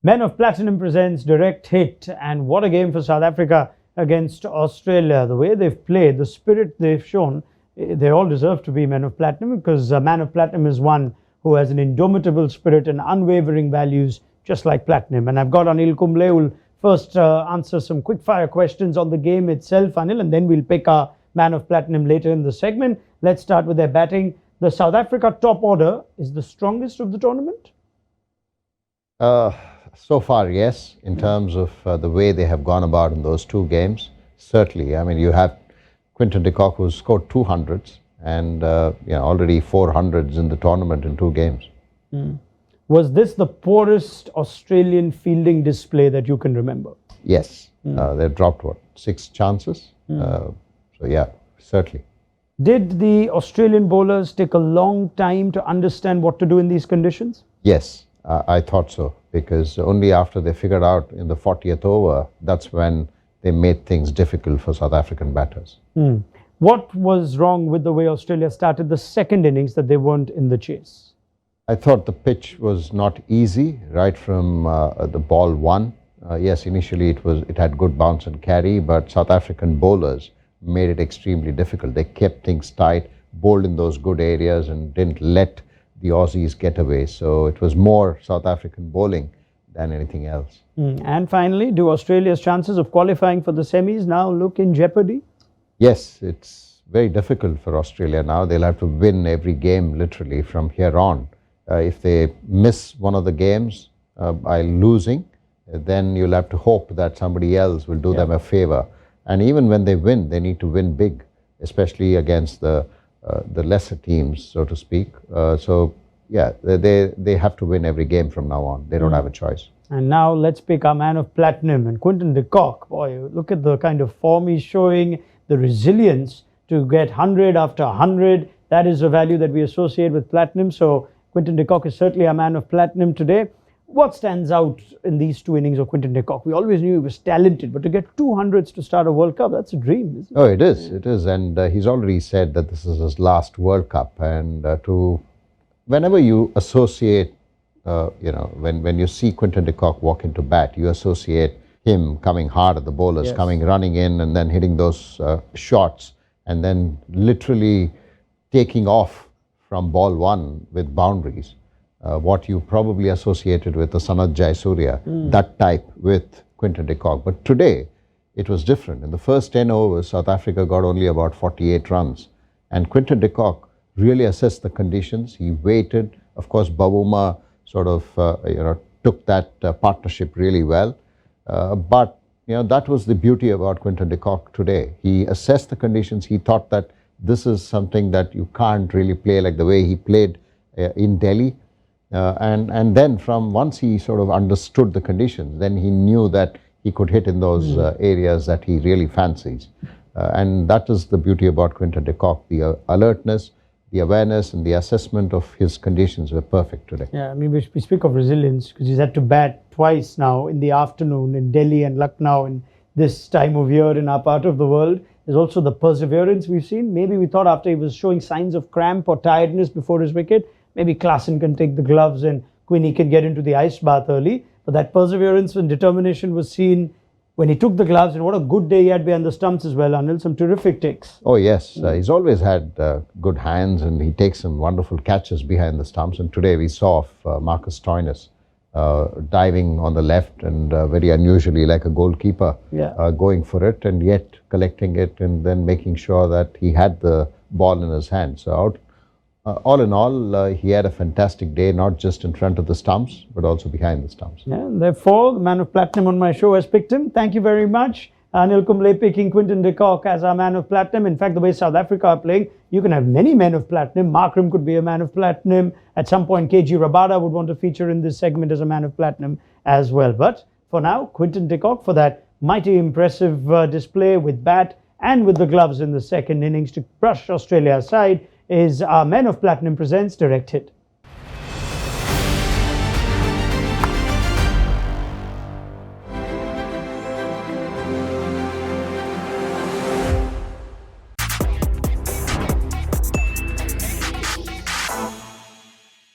Men of Platinum presents Direct Hit, and what a game for South Africa against Australia. The way they've played, the spirit they've shown, they all deserve to be Men of Platinum, because a Man of Platinum is one who has an indomitable spirit and unwavering values, just like Platinum. And I've got Anil Kumble, who will first answer some quick-fire questions on the game itself, Anil, and then we'll pick our Man of Platinum later in the segment. Let's start with their batting. The South Africa top order is the strongest of the tournament? So far, yes, in terms of the way they have gone about in those two games. Certainly, I mean, you have Quinton de Kock, who's scored 200s and already 400s in the tournament in two games. Was this the poorest Australian fielding display that you can remember? Yes, they've dropped, 6 chances? So yeah, certainly. Did the Australian bowlers take a long time to understand what to do in these conditions? Yes, I thought so, because only after they figured out in the 40th over, that's when they made things difficult for South African batters. What was wrong with the way Australia started the second innings that they weren't in the chase? I thought the pitch was not easy right from the ball one. Yes, initially it had good bounce and carry, but South African bowlers made it extremely difficult. They kept things tight, bowled in those good areas and didn't let the Aussies get away. So it was more South African bowling than anything else. And finally, do Australia's chances of qualifying for the semis now look in jeopardy? Yes, it's very difficult for Australia now. They'll have to win every game literally from here on. If they miss one of the games by losing, then you'll have to hope that somebody else will do them a favor. And even when they win, they need to win big, especially against the lesser teams, so to speak. So yeah, they have to win every game from now on. They don't have a choice. And now let's pick our Man of Platinum, and Quinton de Kock. Boy, look at the kind of form he's showing, the resilience to get 100 after 100. That is a value that we associate with Platinum. So Quinton de Kock is certainly a Man of Platinum today. What stands out in these two innings of Quinton de Kock? We always knew he was talented, but to get 200s to start a World Cup, that's a dream, isn't it? Oh, it is. It is. And he's already said that this is his last World Cup. And whenever you associate, when you see Quinton de Kock walk into bat, you associate him coming hard at the bowlers, running in and then hitting those shots and then literally taking off from ball one with boundaries. What you probably associated with the Sanat Jayasuriya, that type with Quinton de Kock. But today, it was different. In the first 10 overs, South Africa got only about 48 runs. And Quinton de Kock really assessed the conditions. He waited. Of course, Bavuma sort of took that partnership really well. But that was the beauty about Quinton de Kock today. He assessed the conditions. He thought that this is something that you can't really play like the way he played in Delhi. And then from once he sort of understood the conditions, then he knew that he could hit in those areas that he really fancies. And that is the beauty about Quinton de Kock. The alertness, the awareness and the assessment of his conditions were perfect today. Yeah, I mean, we speak of resilience because he's had to bat twice now in the afternoon in Delhi and Lucknow in this time of year in our part of the world. There's also the perseverance we've seen. Maybe we thought after he was showing signs of cramp or tiredness before his wicket, maybe Klaasen can take the gloves and Quinny can get into the ice bath early. But that perseverance and determination was seen when he took the gloves, and what a good day he had behind the stumps as well, Anil. Some terrific takes. Oh yes, he's always had good hands and he takes some wonderful catches behind the stumps. And today we saw Marcus Stoinis diving on the left and very unusually like a goalkeeper going for it and yet collecting it and then making sure that he had the ball in his hand. So all in all, he had a fantastic day, not just in front of the stumps, but also behind the stumps. Yeah, and therefore, the Man of Platinum on my show has picked him. Thank you very much. Anil Kumble picking Quinton de Kock as our Man of Platinum. In fact, the way South Africa are playing, you can have many Men of Platinum. Markram could be a Man of Platinum. At some point, KG Rabada would want to feature in this segment as a Man of Platinum as well. But for now, Quinton de Kock for that mighty impressive display with bat and with the gloves in the second innings to brush Australia aside is our Men of Platinum presents Direct Hit.